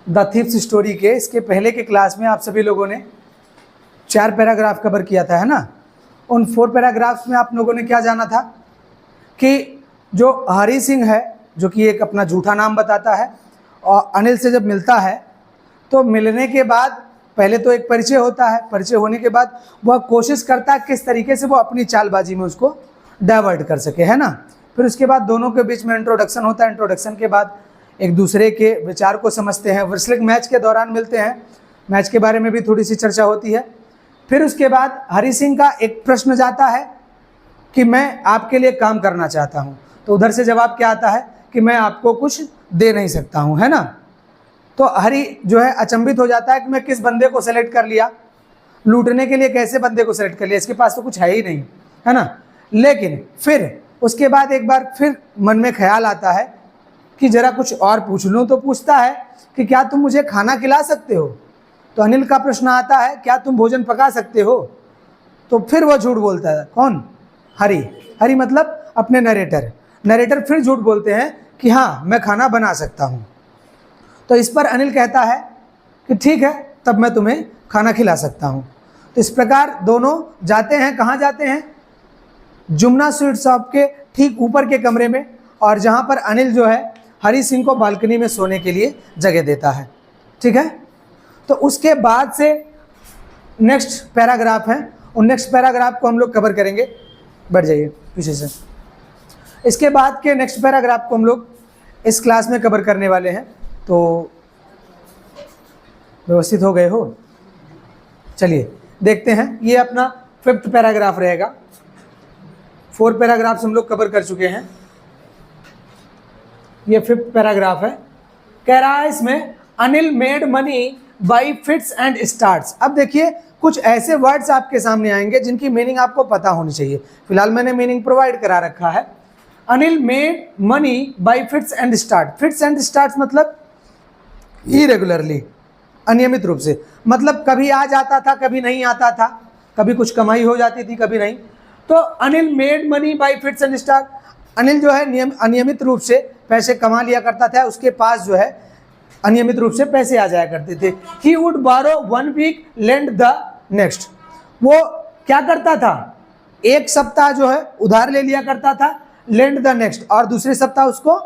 The thieves story के इसके पहले के क्लास में आप सभी लोगों ने 4 पैराग्राफ कवर किया था, है ना। उन 4 पैराग्राफ्स में आप लोगों ने क्या जाना था कि जो हरी सिंह है, जो कि एक अपना झूठा नाम बताता है, और अनिल से जब मिलता है तो मिलने के बाद पहले तो एक परिचय होता है, परिचय होने के बाद वह कोशिश करता है किस तरीके से वो अपनी चालबाजी में उसको डाइवर्ट कर सके, है ना। फिर उसके बाद दोनों के बीच में इंट्रोडक्शन होता है, इंट्रोडक्शन के बाद एक दूसरे के विचार को समझते हैं, रेसलिंग मैच के दौरान मिलते हैं, मैच के बारे में भी थोड़ी सी चर्चा होती है। फिर उसके बाद हरी सिंह का एक प्रश्न जाता है कि मैं आपके लिए काम करना चाहता हूँ, तो उधर से जवाब क्या आता है कि मैं आपको कुछ दे नहीं सकता हूँ, है ना। तो हरी जो है अचंभित हो जाता है कि मैं किस बंदे को सेलेक्ट कर लिया, लूटने के लिए कैसे बंदे को सेलेक्ट कर लिया, इसके पास तो कुछ है ही नहीं, है ना। लेकिन फिर उसके बाद एक बार फिर मन में ख्याल आता है कि जरा कुछ और पूछ लूँ, तो पूछता है कि क्या तुम मुझे खाना खिला सकते हो। तो अनिल का प्रश्न आता है क्या तुम भोजन पका सकते हो। तो फिर वो झूठ बोलता है, कौन, हरी। हरी मतलब अपने नरेटर फिर झूठ बोलते हैं कि हाँ मैं खाना बना सकता हूँ। तो इस पर अनिल कहता है कि ठीक है तब मैं तुम्हें खाना खिला सकता हूँ। तो इस प्रकार दोनों जाते हैं, कहाँ जाते हैं, जुमना स्वीट शॉप के ठीक ऊपर के कमरे में, और जहाँ पर अनिल जो है हरी सिंह को बालकनी में सोने के लिए जगह देता है, ठीक है। तो उसके बाद से नेक्स्ट पैराग्राफ है, उन नेक्स्ट पैराग्राफ को हम लोग कवर करेंगे। बैठ जाइए पीछे से। इसके बाद के नेक्स्ट पैराग्राफ को हम लोग इस क्लास में कवर करने वाले हैं। तो व्यवस्थित हो गए हो, चलिए देखते हैं। ये अपना 5th पैराग्राफ रहेगा। 4 पैराग्राफ्स हम लोग कवर कर चुके हैं, ये 5th पैराग्राफ है। कह रहा है इसमें Anil made money by fits and starts. अब देखिए कुछ ऐसे वर्ड्स आपके सामने आएंगे जिनकी मीनिंग आपको पता होनी चाहिए। फिलहाल मैंने मीनिंग प्रोवाइड करा रखा है। Anil made money by fits and start. Fits and starts मतलब इरेगुलरली, अनियमित रूप से, मतलब कभी आ जाता था कभी नहीं आता था, कभी कुछ कमाई हो जाती थी कभी नहीं। तो Anil made money by fits and start, Anil जो है अनियमित रूप से पैसे कमा लिया करता था, उसके पास जो है अनियमित रूप से पैसे आ जाया करते थे। ही वुड बारो 1 वीक लेंड द नेक्स्ट। वो क्या करता था, एक सप्ताह जो है उधार ले लिया करता था, लेंड द नेक्स्ट, और दूसरे सप्ताह उसको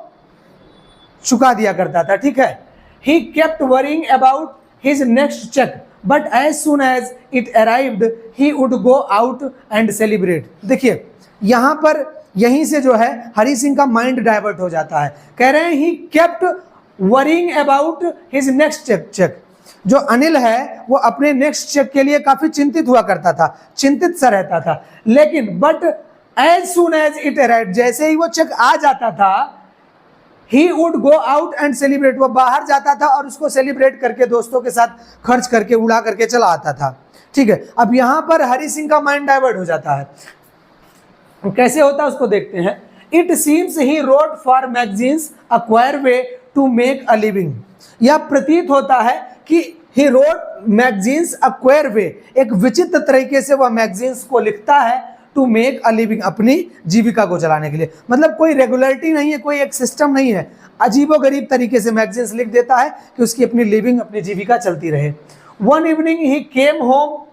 चुका दिया करता था, ठीक है। He kept worrying about his next check but as soon as it arrived he would go out and celebrate. देखिए यहाँ पर यहीं से जो है हरी सिंह का माइंड डाइवर्ट हो जाता है। कह रहे हैं he kept worrying about his next check. जो अनिल है वो अपने नेक्स्ट चेक के लिए काफी चिंतित हुआ करता था, चिंतित सा रहता था। लेकिन but as soon as it arrived, जैसे ही वो चेक आ जाता था, he would go out and celebrate, वो बाहर जाता था और उसको सेलिब्रेट करके दोस्तों के साथ खर्च करके उड़ा करके चला आता था, ठीक है। अब यहाँ पर हरी सिंह का माइंड डाइवर्ट हो जाता है। कैसे होता है उसको देखते हैं। It seems he wrote for magazines a queer way to make a living. यह प्रतीत होता है कि he wrote magazines a queer वे, एक विचित्र तरीके से वह मैगजीन्स को लिखता है, टू मेक अ लिविंग, अपनी जीविका को चलाने के लिए। मतलब कोई रेगुलरिटी नहीं है, कोई एक सिस्टम नहीं है, अजीबोगरीब तरीके से मैगजीन्स लिख देता है कि उसकी अपनी लिविंग, अपनी जीविका चलती रहे। One evening he came home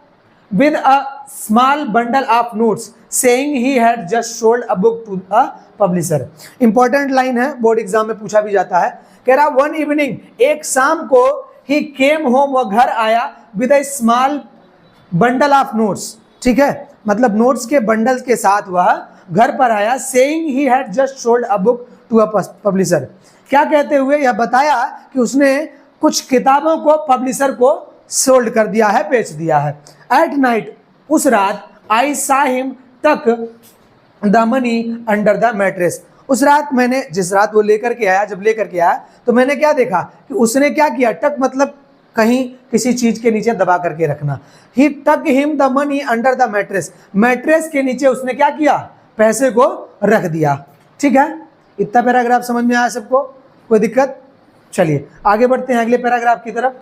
with a small bundle of notes saying he had just sold a book to a publisher। Important line है, बोर्ड एग्जाम में पूछा भी जाता है। कह रहा वन इवनिंग, एक शाम को, he came home, वह घर आया, with a small bundle of notes, ठीक है, मतलब नोट्स के बंडल के साथ वह घर पर आया। saying he had just sold a book to a publisher, क्या कहते हुए यह बताया कि उसने कुछ किताबों को पब्लिशर को सोल्ड कर दिया है, बेच दिया है। एट नाइट, उस रात, आई सा हिम तक the money under the mattress, उस रात मैंने, जिस रात वो लेकर के आया, जब लेकर के आया तो मैंने क्या देखा कि उसने क्या किया, टक मतलब कहीं किसी चीज के नीचे दबा करके रखना। ही टक him the money under the mattress, mattress के नीचे उसने क्या किया, पैसे को रख दिया, ठीक है। इतना पैराग्राफ समझ में आया सबको, कोई दिक्कत। चलिए आगे बढ़ते हैं अगले पैराग्राफ की तरफ।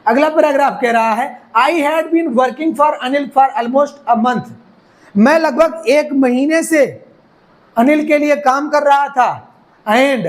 अगला पैराग्राफ कह रहा है I had been working for Anil for almost a month. मैं लगभग 1 महीने से अनिल के लिए काम कर रहा था। And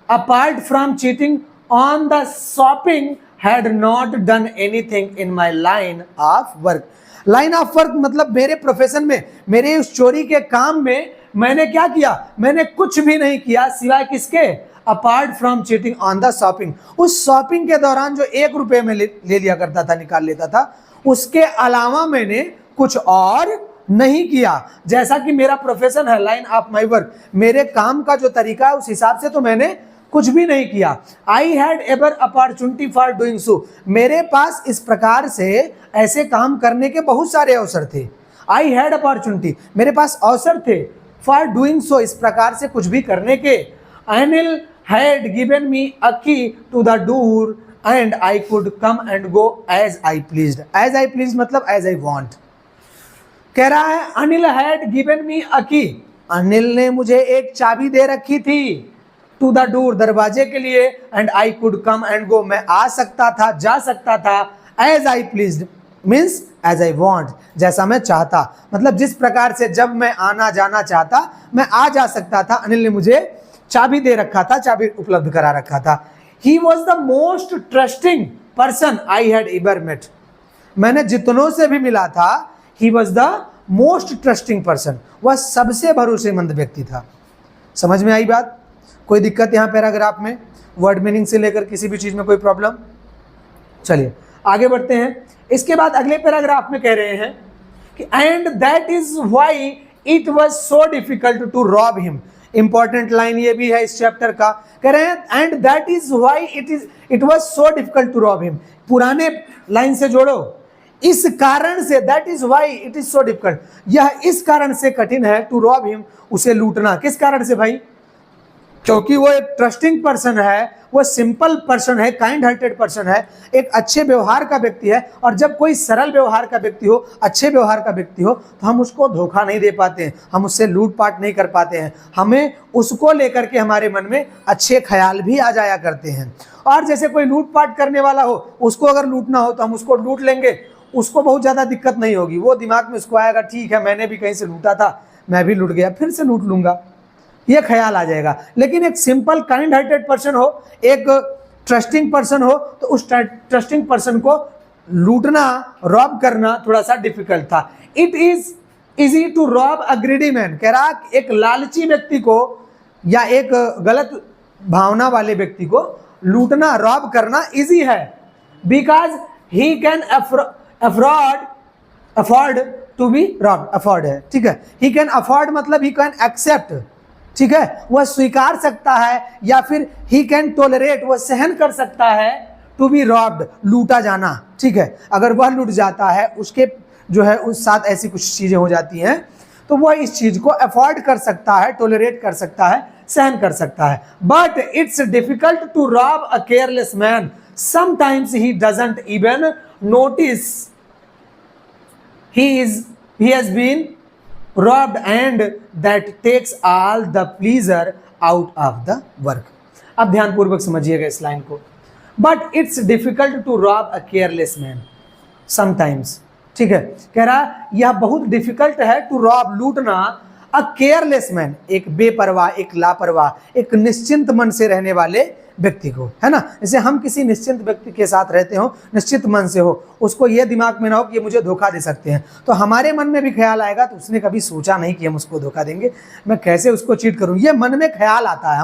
apart from cheating on the shopping had not done anything in my line of work. Line of work मतलब मेरे प्रोफेशन में, मेरे उस चोरी के काम में मैंने क्या किया, मैंने कुछ भी नहीं किया सिवाय किसके, apart from cheating on the shopping. उस शॉपिंग के दौरान जो 1 रुपये में ले लिया करता था, निकाल लेता था, उसके अलावा मैंने कुछ और नहीं किया। जैसा कि मेरा प्रोफेशन है, लाइन ऑफ माई वर्क, मेरे काम का जो तरीका है उस हिसाब से तो मैंने कुछ भी नहीं किया। I had ever opportunity for doing so, मेरे पास इस प्रकार से ऐसे काम करने के बहुत सारे अवसर थे। आई हैड अपॉर्चुनिटी, मेरे पास अवसर थे, फॉर डूइंग सो, इस प्रकार से कुछ भी करने के। Anil had given me a key to the door and I could come and go as I pleased. As I pleased मतलब as I want। कह रहा है Anil had given me a key, Anil ने मुझे एक चाबी दे रखी थी, to the door, दरवाजे के लिए, and I could come and go, मैं आ सकता था, जा सकता था, as I pleased means as I want, जैसा मैं चाहता, मतलब जिस प्रकार से जब मैं आना जाना चाहता मैं आ जा सकता था। अनिल ने मुझे चाबी दे रखा था, चाबी उपलब्ध करा रखा था। He was the most trusting person I had ever met, मैंने जितनों से भी मिला था, he was the most trusting person, वह सबसे भरोसेमंद व्यक्ति था। समझ में आई बात? कोई दिक्कत यहाँ पैराग्राफ में, वर्ड मीनिंग से लेकर किसी भी चीज में कोई प्रॉब्लम? चलिए आगे बढ़ते हैं। इसके बाद अगले पैराग्राफ में कह रहे हैं कि and that is why it was so difficult to rob him. Important line ये भी है इस चैप्टर का, कह रहे हैं and that is why it was so difficult to rob him. पुराने लाइन से जोड़ो, इस कारण से, that is why it is so difficult, यह इस कारण से कठिन है, टू रॉब हिम, उसे लूटना। किस कारण से भाई? क्योंकि वो एक ट्रस्टिंग पर्सन है, वो सिंपल पर्सन है, काइंड हार्टेड पर्सन है, एक अच्छे व्यवहार का व्यक्ति है। और जब कोई सरल व्यवहार का व्यक्ति हो, अच्छे व्यवहार का व्यक्ति हो, तो हम उसको धोखा नहीं दे पाते हैं, हम उससे लूटपाट नहीं कर पाते हैं, हमें उसको लेकर के हमारे मन में अच्छे ख्याल भी आ जाया करते हैं। और जैसे कोई लूटपाट करने वाला हो, उसको अगर लूटना हो तो हम उसको लूट लेंगे, उसको बहुत ज़्यादा दिक्कत नहीं होगी, वो दिमाग में उसको आएगा ठीक है मैंने भी कहीं से लूटा था, मैं भी लूट गया, फिर से लूट लूंगा, ये ख्याल आ जाएगा। लेकिन एक सिंपल काइंड हार्टेड पर्सन हो, एक ट्रस्टिंग पर्सन हो, तो उस ट्रस्टिंग पर्सन को लूटना, रॉब करना थोड़ा सा डिफिकल्ट था। It is easy to rob a greedy man, कह रहा एक लालची व्यक्ति को या एक गलत भावना वाले व्यक्ति को लूटना, रॉब करना इजी है, because he can afford to be rob, afford है, ठीक है। ही कैन अफोर्ड मतलब ही कैन एक्सेप्ट, ठीक है, वह स्वीकार सकता है, या फिर ही कैन टोलरेट, वह सहन कर सकता है, टू बी रॉब्ड, लूटा जाना, ठीक है। अगर वह लूट जाता है, उसके जो है उस साथ ऐसी कुछ चीजें हो जाती हैं, तो वह इस चीज को अफोर्ड कर सकता है, टोलरेट कर सकता है, सहन कर सकता है। But it's difficult to rob a careless man, sometimes he doesn't even notice he has been robbed and that takes all the pleasure out of the work। अब ध्यानपूर्वक समझिएगा इस लाइन को। But it's difficult to rob a careless man sometimes, ठीक है, कह रहा यह बहुत डिफिकल्ट है टू रॉब, लूटना, अ केयरलेस मैन, एक बेपरवाह, एक लापरवाह, एक निश्चिंत मन से रहने वाले व्यक्ति को, है ना। जैसे हम किसी निश्चिंत व्यक्ति के साथ रहते हो, निश्चित मन से हो, उसको ये दिमाग में ना हो कि ये मुझे धोखा दे सकते हैं, तो हमारे मन में भी ख्याल आएगा, तो उसने कभी सोचा नहीं कि हम उसको धोखा देंगे, मैं कैसे उसको चीट करूं, ये मन में ख्याल आता है,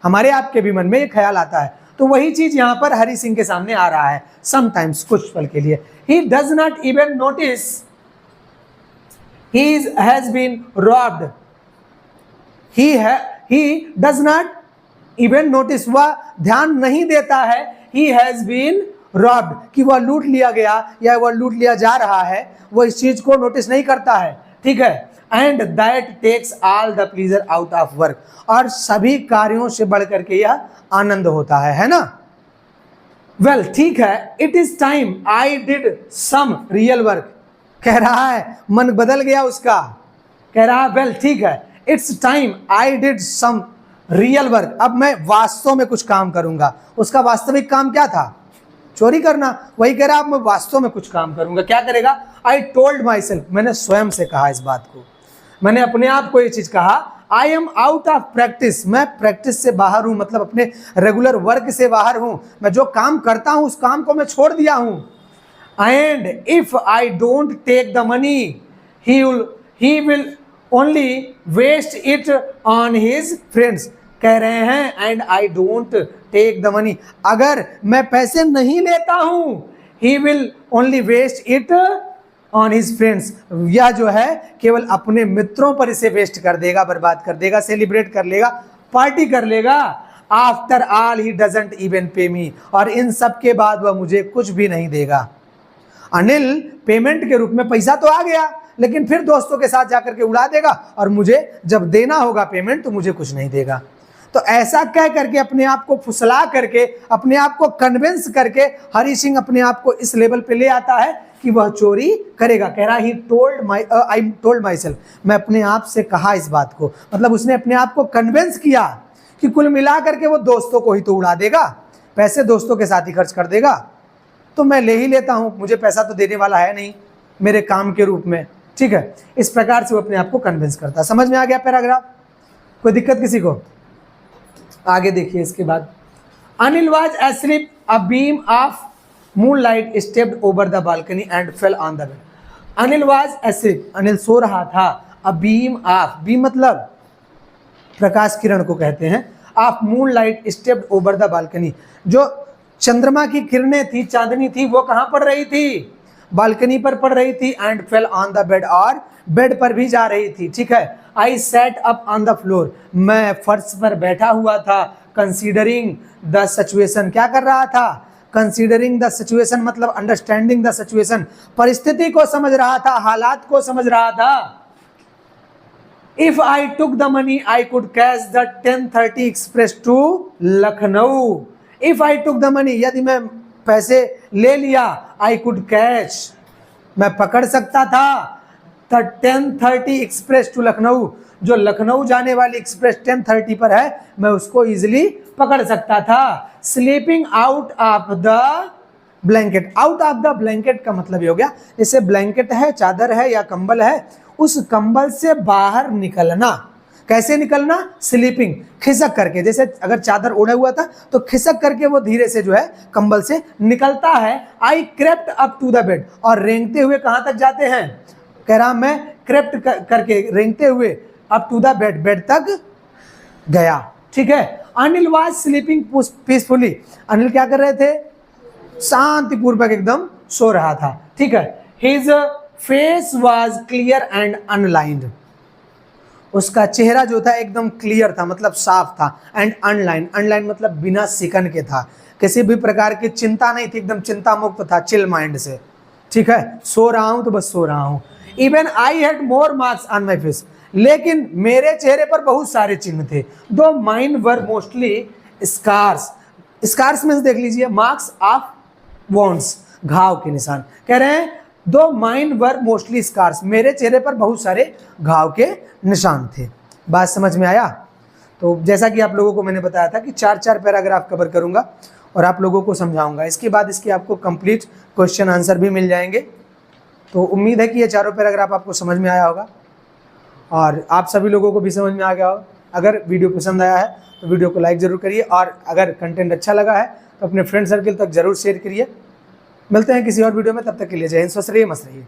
हमारे आपके भी मन में ये ख्याल आता है। तो वही चीज यहाँ पर हरि सिंह के सामने आ रहा है, समटाइम्स, कुछ पल के लिए। He does not even notice he has been robbed, he does not even notice, वह ध्यान नहीं देता है, he has been robbed, कि वह लूट लिया गया या वह लूट लिया जा रहा है, वह इस चीज को नोटिस नहीं करता है, ठीक है। and that takes all the pleasure out of work, और सभी कार्यों से बढ़ करके यह आनंद होता है ना। well, ठीक है, it is time I did some real work, कह रहा है, मन बदल गया उसका, कह रहा है वेल ठीक है, it's time I did some real work, अब मैं वास्तव में कुछ काम करूंगा। उसका वास्तविक काम क्या था? चोरी करना। वही कह रहा अब मैं वास्तव में कुछ काम करूंगा। क्या करेगा? आई टोल्ड माई सेल्फ, मैंने स्वयं से कहा इस बात को, मैंने अपने आप को ये चीज कहा, I am out of practice, मैं प्रैक्टिस से बाहर हूं, मतलब अपने रेगुलर वर्क से बाहर हूं, मैं जो काम करता हूं उस काम को मैं छोड़ दिया हूं। And if I don't take the money he will only waste it on his friends. कह रहे हैं and I don't take the money, अगर मैं पैसे नहीं लेता हूं, he will only waste it on his friends, यह जो है केवल अपने मित्रों पर इसे वेस्ट कर देगा, बर्बाद कर देगा, सेलिब्रेट कर लेगा, पार्टी कर लेगा। After all he doesn't even पे मी, और इन सब के बाद वह मुझे कुछ भी नहीं देगा। अनिल पेमेंट के रूप में पैसा तो आ गया, लेकिन फिर दोस्तों के साथ जाकर के उड़ा देगा, और मुझे जब देना होगा पेमेंट तो मुझे कुछ नहीं देगा। तो ऐसा कह करके अपने आप को फुसला करके, अपने आप को कन्विंस करके हरी सिंह अपने आप को इस लेवल पे ले आता है कि वह चोरी करेगा। कह रहा ही आई टोल्ड माई सेल्फ, मैं अपने आप से कहा इस बात को, मतलब उसने अपने आप को कन्विंस किया कि कुल मिला करके वो दोस्तों को ही तो उड़ा देगा, पैसे दोस्तों के साथ ही खर्च कर देगा, तो मैं ले ही लेता हूँ, मुझे पैसा तो देने वाला है नहीं मेरे काम के रूप में। ठीक है, इस प्रकार से वो अपने आप को कन्विंस करता है। समझ में आ गया पैराग्राफ? कोई दिक्कत किसी को? आगे देखिए इसके बाद, Anil was asleep, a beam of moonlight stepped over the balcony and fell on the bed. Anil was asleep, Anil सो रहा था, अ बीम ऑफ, बीम मतलब प्रकाश किरण को कहते हैं, of moonlight stepped over the balcony, जो चंद्रमा की किरणें थी, चांदनी थी, वो कहाँ पड़ रही थी? बालकनी पर पड़ रही थी। And fell on the bed, और बेड पर भी जा रही थी। ठीक है, I sat up on the floor, मैं फर्श पर बैठा हुआ था। कंसीडरिंग द सिचुएशन, क्या कर रहा था? कंसीडरिंग द सिचुएशन मतलब अंडरस्टैंडिंग द सिचुएशन, परिस्थिति को समझ रहा था, हालात को समझ रहा था। If I took the money I could catch the 10:30 express to Lucknow. If I took the money, यदि मैं पैसे ले लिया, आई कुड कैच, मैं पकड़ सकता था, 10:30 एक्सप्रेस टू लखनऊ, जो लखनऊ जाने वाली एक्सप्रेस 10:30 पर है, मैं उसको इजिली पकड़ सकता था। Sleeping out of the blanket, out of the blanket का मतलब ये हो गया, जैसे ब्लैंकेट है, चादर है या कंबल है, उस कंबल से बाहर निकलना। कैसे निकलना? स्लीपिंग, खिसक करके, जैसे अगर चादर ओढ़ा हुआ था तो खिसक करके वो धीरे से जो है कंबल से निकलता है। I crept up to the bed, और रेंगते हुए कहाँ तक जाते हैं? कह रहा मैं क्रेप्ट करके, रेंगते हुए up to the bed, bed तक गया। ठीक है, Anil was sleeping peacefully, Anil क्या कर रहे थे? शांतिपूर्वक एकदम सो रहा था। ठीक है, his face was clear and unlined, उसका चेहरा जो था एकदम क्लियर था, मतलब साफ था। एंड अनलाइन, अनलाइन मतलब बिना सिकन के था, किसी भी प्रकार की चिंता नहीं थी, एकदम चिंता मुक्त था, चिल माइंड से। ठीक है, सो रहा हूं तो बस सो रहा हूं। Even I had more marks on my face, लेकिन मेरे चेहरे पर बहुत सारे चिन्ह थे। Though mine were mostly scars, scars में देख लीजिए, मार्क्स ऑफ वॉन्ड्स, घाव के निशान। कह रहे हैं दो माइन वर मोस्टली स्कार्स, मेरे चेहरे पर बहुत सारे घाव के निशान थे। बात समझ में आया? तो जैसा कि आप लोगों को मैंने बताया था कि 4-4 पैराग्राफ कवर करूंगा और आप लोगों को समझाऊंगा। इसके बाद इसके आपको कंप्लीट क्वेश्चन आंसर भी मिल जाएंगे। तो उम्मीद है कि ये चारों पैराग्राफ आपको समझ में आया होगा और आप सभी लोगों को भी समझ में आ गया होगा। अगर वीडियो पसंद आया है तो वीडियो को लाइक ज़रूर करिए, और अगर कंटेंट अच्छा लगा है तो अपने फ्रेंड सर्किल तक ज़रूर शेयर करिए। मिलते हैं किसी और वीडियो में, तब तक के लिए जय हिंद, स्वस्थ रहिए, मस्त रहिए।